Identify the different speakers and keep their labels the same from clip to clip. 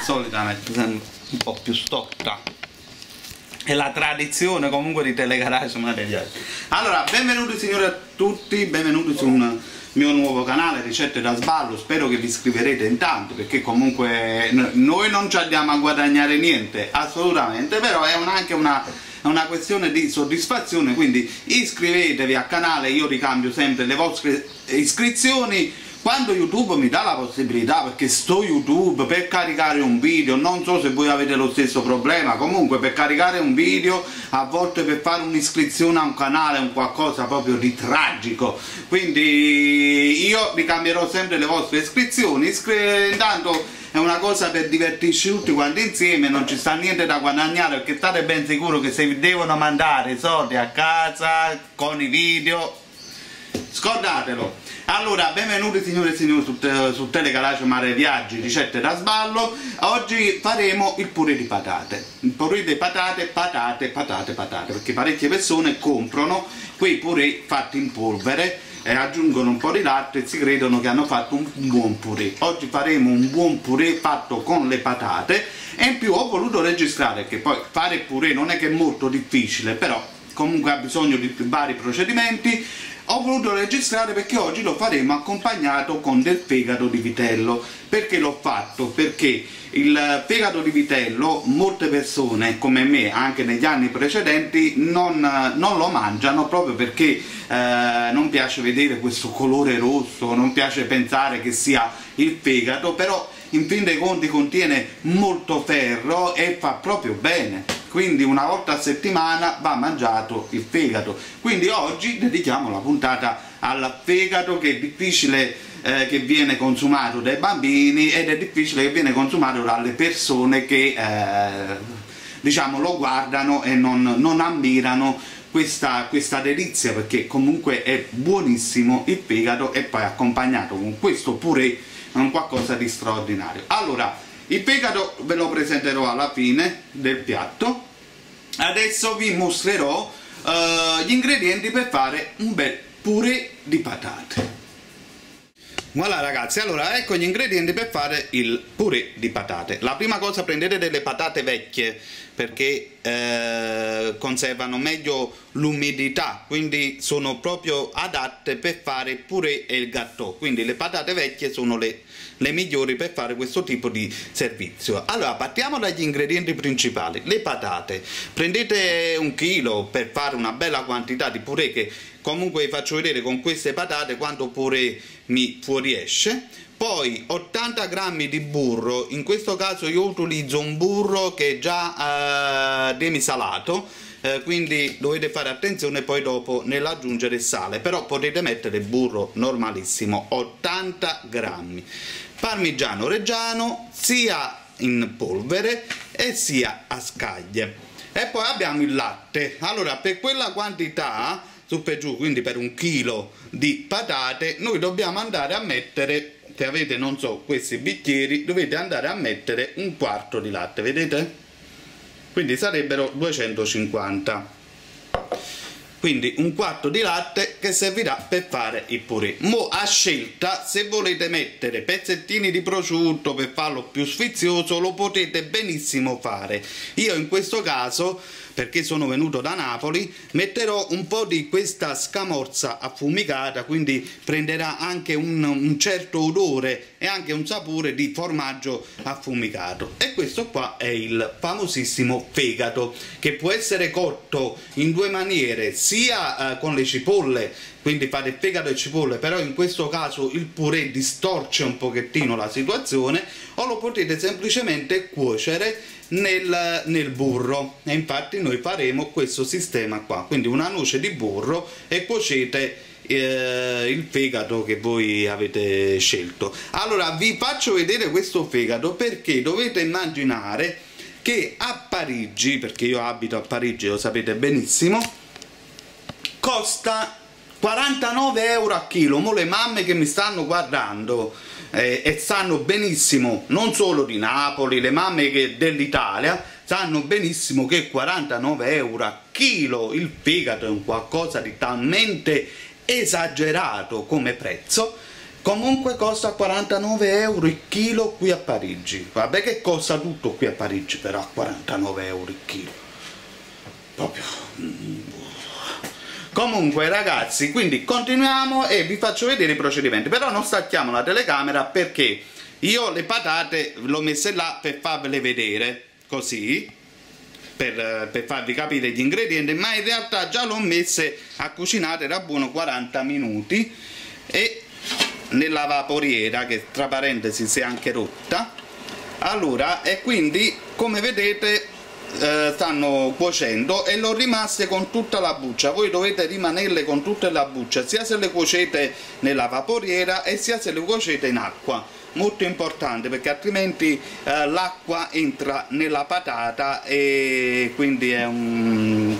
Speaker 1: solitamente sempre un po' più storta. È la tradizione comunque di Telegarage Mare Viaggi. Allora, benvenuti signori a tutti, benvenuti su un mio nuovo canale Ricette da Sballo. Spero che vi iscriverete intanto, perché comunque noi non ci andiamo a guadagnare niente, assolutamente, però è anche una questione di soddisfazione, quindi iscrivetevi al canale. Io ricambio sempre le vostre iscrizioni quando YouTube mi dà la possibilità, perché sto YouTube per caricare un video, non so se voi avete lo stesso problema, comunque per caricare un video, a volte per fare un'iscrizione a un canale è un qualcosa proprio di tragico, quindi io ricambierò sempre le vostre iscrizioni. Intanto è una cosa per divertirci tutti quanti insieme, non ci sta niente da guadagnare, perché state ben sicuro che se vi devono mandare soldi a casa con i video, scordatelo. Allora, benvenuti signore e signori su Telegarage Mare Viaggi, Ricette da Sballo. Oggi faremo il purè di patate. Il purè di patate, perché parecchie persone comprano quei purè fatti in polvere e aggiungono un po' di latte e si credono che hanno fatto un buon purè. Oggi faremo un buon purè fatto con le patate, e in più ho voluto registrare, che poi fare il purè non è che è molto difficile, però comunque ha bisogno di vari procedimenti. Ho voluto registrare perché oggi lo faremo accompagnato con del fegato di vitello. Perché l'ho fatto? Perché il fegato di vitello molte persone come me, anche negli anni precedenti, non lo mangiano, proprio perché non piace vedere questo colore rosso, non piace pensare che sia il fegato, però in fin dei conti contiene molto ferro e fa proprio bene. Quindi una volta a settimana va mangiato il fegato. Quindi oggi dedichiamo la puntata al fegato, che è difficile che viene consumato dai bambini, ed è difficile che viene consumato dalle persone che diciamo lo guardano e non ammirano questa delizia, perché comunque è buonissimo il fegato, e poi accompagnato con questo purè è un qualcosa di straordinario. Allora, il fegato ve lo presenterò alla fine del piatto. Adesso vi mostrerò gli ingredienti per fare un bel purè di patate. Voilà ragazzi, allora ecco gli ingredienti per fare il purè di patate. La prima cosa, prendete delle patate vecchie, perché conservano meglio l'umidità, quindi sono proprio adatte per fare il purè e il gâteau. Quindi le patate vecchie sono le migliori per fare questo tipo di servizio. Allora, partiamo dagli ingredienti principali. Le patate, prendete 1 chilo per fare una bella quantità di purè, che comunque vi faccio vedere con queste patate quanto purè mi fuoriesce. Poi 80 grammi di burro, in questo caso io utilizzo un burro che è già demisalato, quindi dovete fare attenzione poi dopo nell'aggiungere il sale, però potete mettere burro normalissimo. 80 grammi. Parmigiano reggiano, sia in polvere e sia a scaglie. E poi abbiamo il latte. Allora, per quella quantità, su per giù, quindi per 1 chilo di patate, noi dobbiamo andare a mettere, se avete, non so, questi bicchieri, dovete andare a mettere 1/4 di latte, vedete? Quindi sarebbero 250. Quindi 1/4 di latte che servirà per fare il purè. Mo a scelta, se volete mettere pezzettini di prosciutto per farlo più sfizioso, lo potete benissimo fare. Io in questo caso, perché sono venuto da Napoli, metterò un po' di questa scamorza affumicata, quindi prenderà anche un certo odore e anche un sapore di formaggio affumicato. E questo qua è il famosissimo fegato, che può essere cotto in 2 maniere, sia con le cipolle, quindi fate il fegato e cipolle, però in questo caso il purè distorce un pochettino la situazione, o lo potete semplicemente cuocere nel burro, e infatti noi faremo questo sistema qua, quindi una noce di burro, e cuocete il fegato che voi avete scelto. Allora vi faccio vedere questo fegato, perché dovete immaginare che a Parigi, perché io abito a Parigi, lo sapete benissimo, costa 49 euro a chilo. Mo le mamme che mi stanno guardando e sanno benissimo, non solo di Napoli, le mamme dell'Italia sanno benissimo che 49 euro a chilo il fegato è un qualcosa di talmente esagerato come prezzo, Comunque costa 49 euro il chilo qui a Parigi. Vabbè che costa tutto qui a Parigi, però 49 euro il chilo. Proprio. Comunque ragazzi, quindi continuiamo e vi faccio vedere i procedimenti. Però non stacchiamo la telecamera perché io le patate l'ho messe là per farvele vedere, così, per farvi capire gli ingredienti, ma in realtà già l'ho messe a cucinare da buono 40 minuti e nella vaporiera, che tra parentesi si è anche rotta. Allora, e quindi come vedete stanno cuocendo e l'ho rimaste con tutta la buccia. Voi dovete rimanerle con tutta la buccia, sia se le cuocete nella vaporiera e sia se le cuocete in acqua. Molto importante, perché altrimenti l'acqua entra nella patata e quindi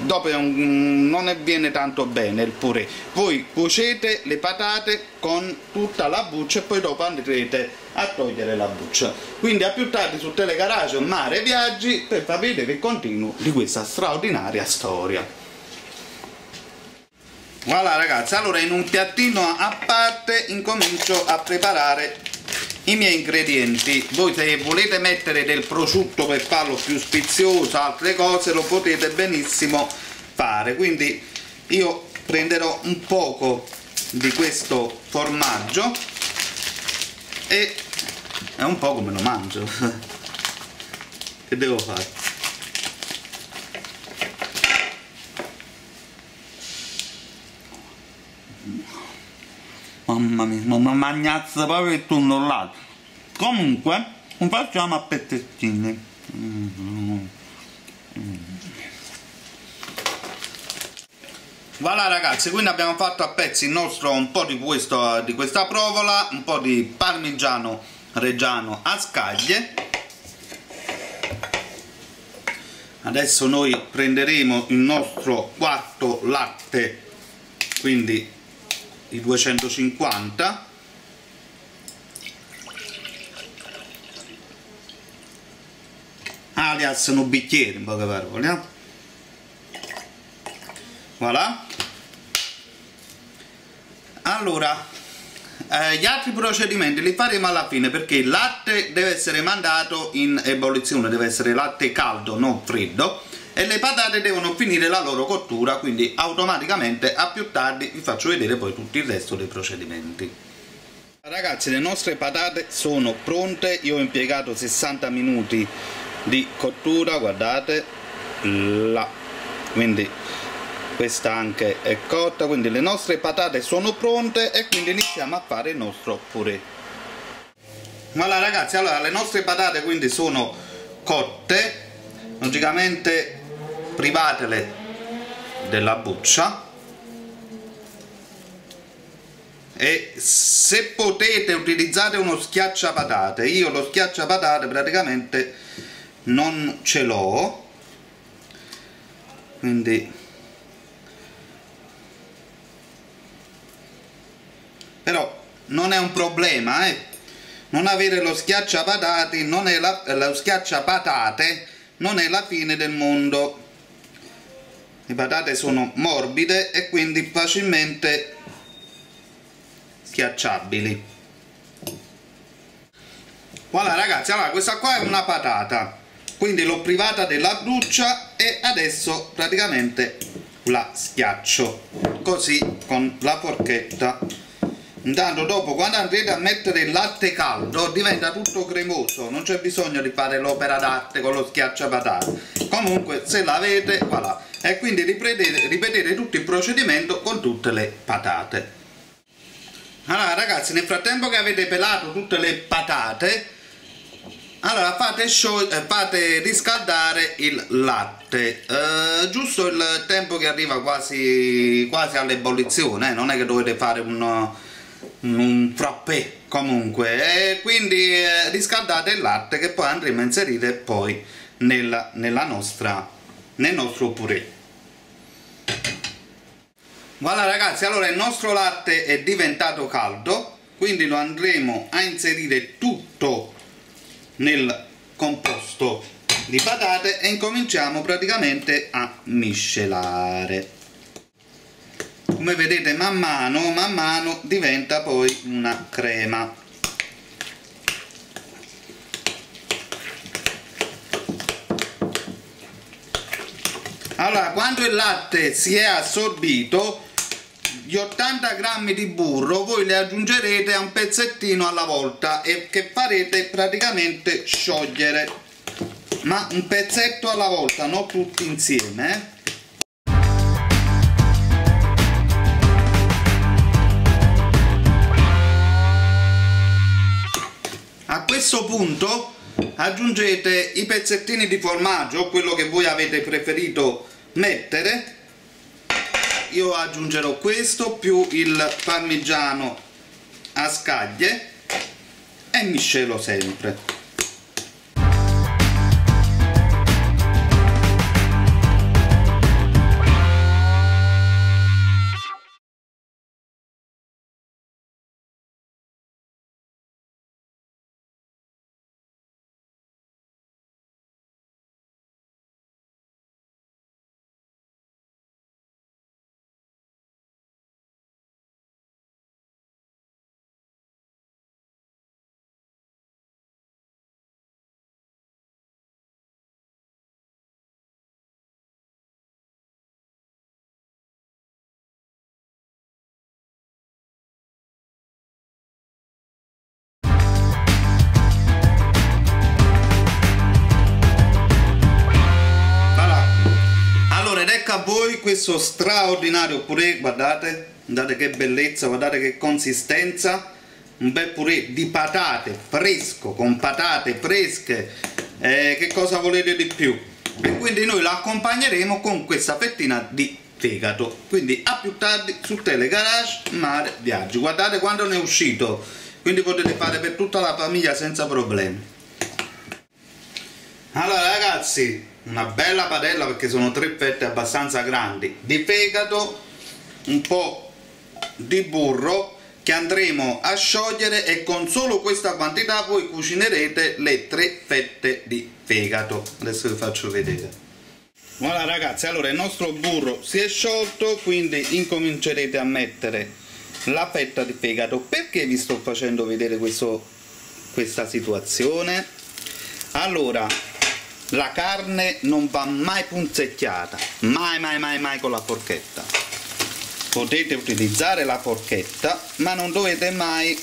Speaker 1: dopo non viene tanto bene il purè. Voi cuocete le patate con tutta la buccia e poi dopo andrete a togliere la buccia. Quindi a più tardi su Telegarage Mare Viaggi per far vedere il continuo di questa straordinaria storia. Voilà ragazzi, allora in un piattino a parte incomincio a preparare i miei ingredienti. Voi se volete mettere del prosciutto per farlo più sfizioso, altre cose, lo potete benissimo fare. Quindi io prenderò un poco di questo formaggio e un poco me lo mangio. Che devo fare? Mamma mia, non mi magnazza proprio il tonnollato. Comunque, non facciamo a pezzettini. Voilà ragazzi, quindi abbiamo fatto a pezzi il nostro, un po' di questa provola, un po' di parmigiano reggiano a scaglie. Adesso noi prenderemo il nostro quarto latte, quindi i 250, alias un bicchiere, in poche parole. Voilà. Allora gli altri procedimenti li faremo alla fine, perché il latte deve essere mandato in ebollizione, deve essere latte caldo, non freddo, e le patate devono finire la loro cottura, quindi automaticamente a più tardi vi faccio vedere poi tutto il resto dei procedimenti. Ragazzi, le nostre patate sono pronte, io ho impiegato 60 minuti di cottura, guardate là, quindi questa anche è cotta, quindi le nostre patate sono pronte e quindi iniziamo a fare il nostro purè. Voilà ragazzi, allora le nostre patate quindi sono cotte, logicamente privatele della buccia e se potete utilizzate uno schiacciapatate. Io lo schiacciapatate praticamente non ce l'ho, quindi però non è un problema, non avere lo schiacciapatate non è lo schiacciapatate non è la fine del mondo. Le patate sono morbide e quindi facilmente schiacciabili. Voilà ragazzi, allora questa qua è una patata, quindi l'ho privata della buccia e adesso praticamente la schiaccio così con la forchetta. Intanto dopo, quando andrete a mettere il latte caldo, diventa tutto cremoso, non c'è bisogno di fare l'opera d'arte con lo schiacciapatate. Comunque se l'avete, voilà. E quindi ripetete tutto il procedimento con tutte le patate. Allora ragazzi, nel frattempo che avete pelato tutte le patate, allora fate riscaldare il latte, giusto il tempo che arriva quasi all'ebollizione, non è che dovete fare un frappè comunque, e quindi riscaldate il latte che poi andremo a inserire poi nel nostro purè. Voilà ragazzi, allora il nostro latte è diventato caldo, quindi lo andremo a inserire tutto nel composto di patate e incominciamo praticamente a miscelare. come vedete man mano diventa poi una crema. Allora, quando il latte si è assorbito, gli 80 grammi di burro voi li aggiungerete a un pezzettino alla volta e che farete praticamente sciogliere, ma un pezzetto alla volta, non tutti insieme. A questo punto aggiungete i pezzettini di formaggio, quello che voi avete preferito mettere. Io aggiungerò questo più il parmigiano a scaglie e miscelo sempre. Ecco a voi questo straordinario purè, guardate che bellezza, guardate che consistenza, un bel purè di patate fresco, con patate fresche, che cosa volete di più? E quindi noi lo accompagneremo con questa fettina di fegato. Quindi a più tardi su Telegarage Mare Viaggi. Guardate quando ne è uscito, quindi potete fare per tutta la famiglia senza problemi. Allora ragazzi, una bella padella, perché sono 3 fette abbastanza grandi di fegato, un po' di burro che andremo a sciogliere, e con solo questa quantità voi cucinerete le 3 fette di fegato. Adesso vi faccio vedere. Voilà ragazzi, allora il nostro burro si è sciolto, quindi incomincerete a mettere la fetta di fegato. Perché vi sto facendo vedere questa situazione? Allora, la carne non va mai punzecchiata, mai con la forchetta. Potete utilizzare la forchetta, ma non dovete mai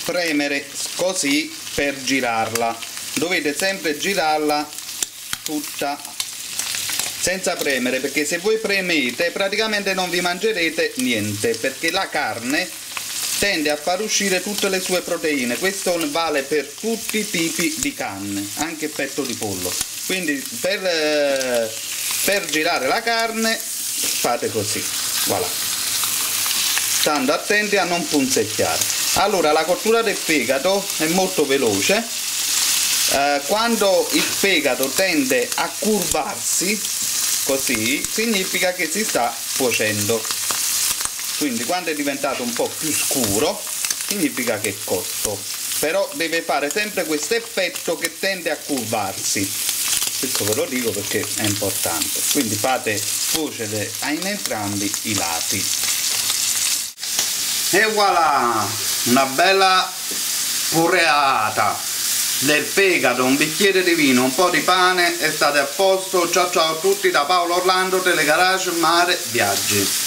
Speaker 1: premere così per girarla. Dovete sempre girarla tutta senza premere, perché se voi premete praticamente non vi mangerete niente, perché la carne tende a far uscire tutte le sue proteine. Questo vale per tutti i tipi di carne, anche petto di pollo. Quindi per girare la carne fate così, voilà, stando attenti a non punzecchiare. Allora, la cottura del fegato è molto veloce. Quando il fegato tende a curvarsi così, significa che si sta cuocendo. Quindi quando è diventato un po' più scuro significa che è cotto, però deve fare sempre questo effetto che tende a curvarsi. Questo ve lo dico perché è importante. Quindi fate cuocere in entrambi i lati. E voilà, una bella pureata del fegato, un bicchiere di vino, un po' di pane e state a posto. Ciao ciao a tutti da Paolo Orlando, Telegarage Mare Viaggi.